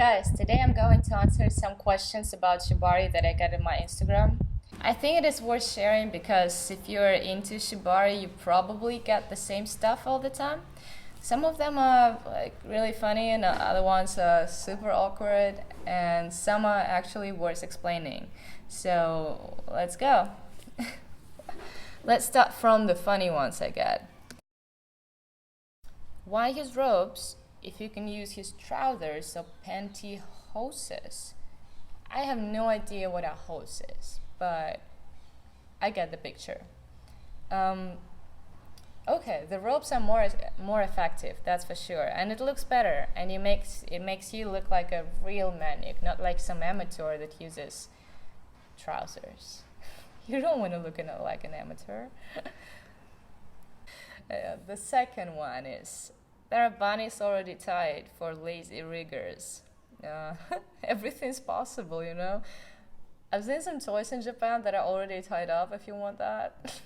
Guys, today I'm going to answer some questions about Shibari that I got in my Instagram. I think it is worth sharing because if you're into Shibari, you probably get the same stuff all the time. Some of them are really funny and other ones are super awkward, and some are actually worth explaining. So let's go. Let's start from the funny ones I get. Why use robes if you can use his trousers or pantyhoses? I have no idea what a hose is, but I get the picture. Okay, the robes are more effective, that's for sure, and it looks better, and it makes you look like a real maniac, not like some amateur that uses trousers. You don't want to look like an amateur. The second one is, there are bunnies already tied for lazy riggers. Everything's possible, you know. I've seen some toys in Japan that are already tied up if you want that.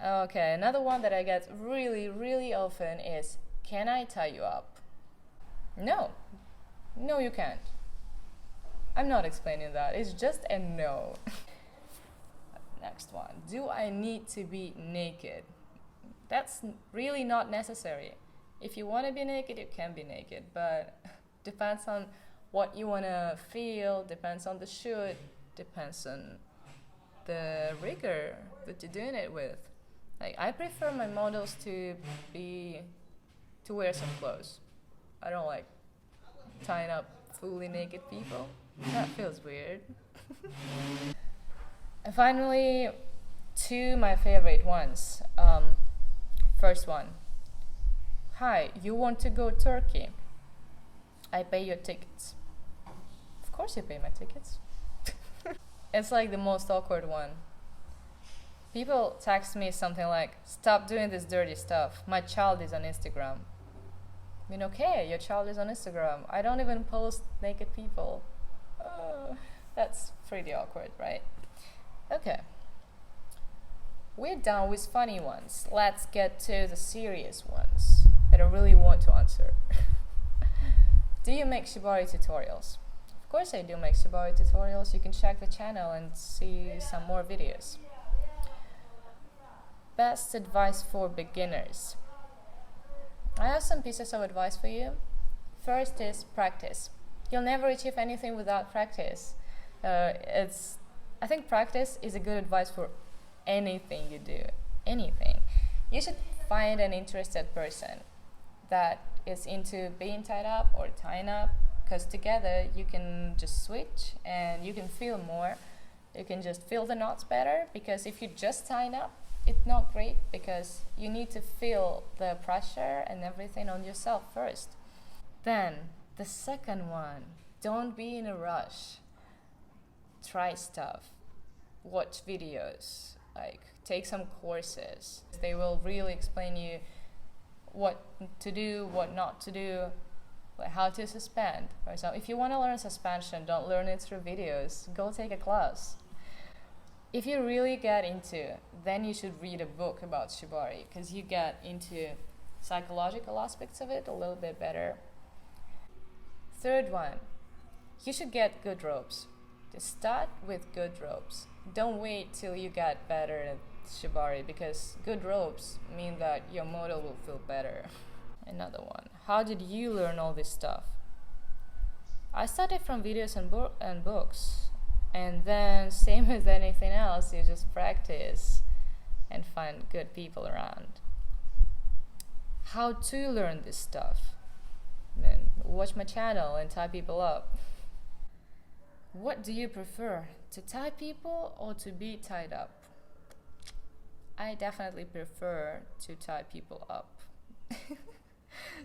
Okay, another one that I get really often is, can I tie you up? No, you can't. I'm not explaining that, it's just a no. Next one, do I need to be naked? That's really not necessary. If you want to be naked, you can be naked, but depends on what you want to feel, depends on the shoot, depends on the rigger that you're doing it with. Like, I prefer my models to wear some clothes. I don't like tying up fully naked people. That feels weird. And finally, two my favorite ones. First one. Hi, you want to go Turkey? I pay your tickets. Of course you pay my tickets. It's like the most awkward one. People text me something like, stop doing this dirty stuff. My child is on Instagram. I mean, okay, your child is on Instagram. I don't even post naked people. That's pretty awkward, right? Okay. We're done with funny ones. Let's get to the serious ones that I really want to answer. Do you make Shibari tutorials? Of course I do make Shibari tutorials. You can check the channel and see some more videos. Best advice for beginners. I have some pieces of advice for you. First is practice. You'll never achieve anything without practice. I think practice is a good advice for anything you do. Anything. You should find an interested person that is into being tied up or tying up, because together you can just switch and you can feel more. You can just feel the knots better, because if you're just tying up, it's not great, because you need to feel the pressure and everything on yourself first. Then the second one, don't be in a rush. Try stuff, watch videos, like take some courses. They will really explain you what to do, what not to do, like how to suspend. For example, if you want to learn suspension, don't learn it through videos, go take a class. If you really get into it, then you should read a book about Shibari, because you get into psychological aspects of it a little bit better. Third one, you should get good ropes. Just start with good ropes. Don't wait till you get better at Shibari, because good ropes mean that your model will feel better. Another one, how did you learn all this stuff? I studied from videos and books. And then, same as anything else, you just practice and find good people around. How to learn this stuff? Then watch my channel and tie people up. What do you prefer, to tie people or to be tied up? I definitely prefer to tie people up.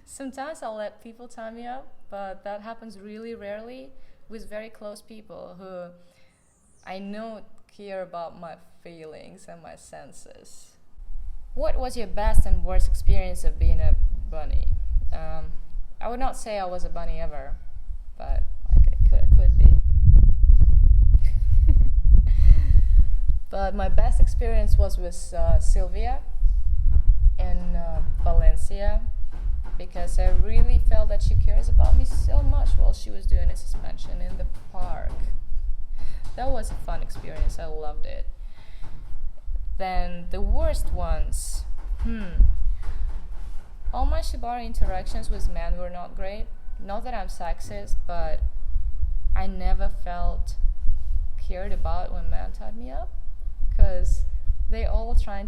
Sometimes I'll let people tie me up, but that happens really rarely with very close people who I know care about my feelings and my senses. What was your best and worst experience of being a bunny? I would not say I was a bunny ever, but it could be. But my best experience was with Sylvia in Valencia, because I really felt that she cares about me so much while she was doing suspension in the park. That was a fun experience. I loved it. Then the worst ones. All my Shibari interactions with men were not great. Not that I'm sexist, but I never felt cared about when men tied me up, because they all are trying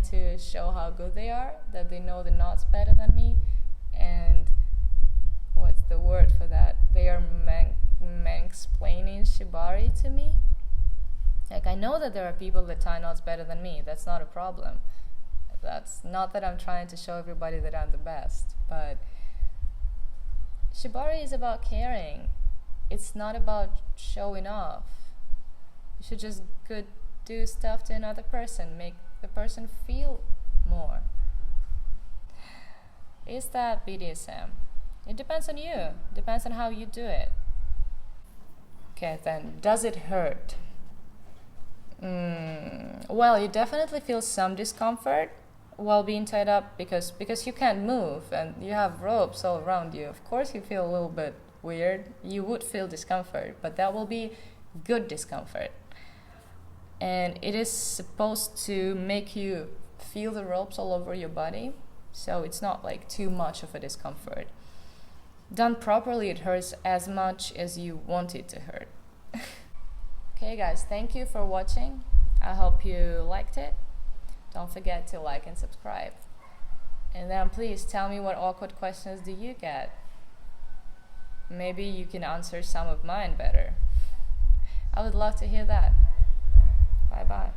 to show how good they are, that they know the knots better than me, and what's the word for that? They are mansplaining Shibari to me. Like, I know that there are people that tie knots better than me. That's not a problem. That's not that I'm trying to show everybody that I'm the best, but Shibari is about caring. It's not about showing off. You should just do stuff to another person, make the person feel more. Is that BDSM? It depends on you. Depends on how you do it. Okay, then, does it hurt? Well, you definitely feel some discomfort while being tied up because you can't move and you have ropes all around you. Of course you feel a little bit weird. You would feel discomfort, but that will be good discomfort. And it is supposed to make you feel the ropes all over your body, so it's not like too much of a discomfort. Done properly, it hurts as much as you want it to hurt. Okay guys, thank you for watching. I hope you liked it. Don't forget to like and subscribe. And then please tell me, what awkward questions do you get? Maybe you can answer some of mine better. I would love to hear that. Bye bye.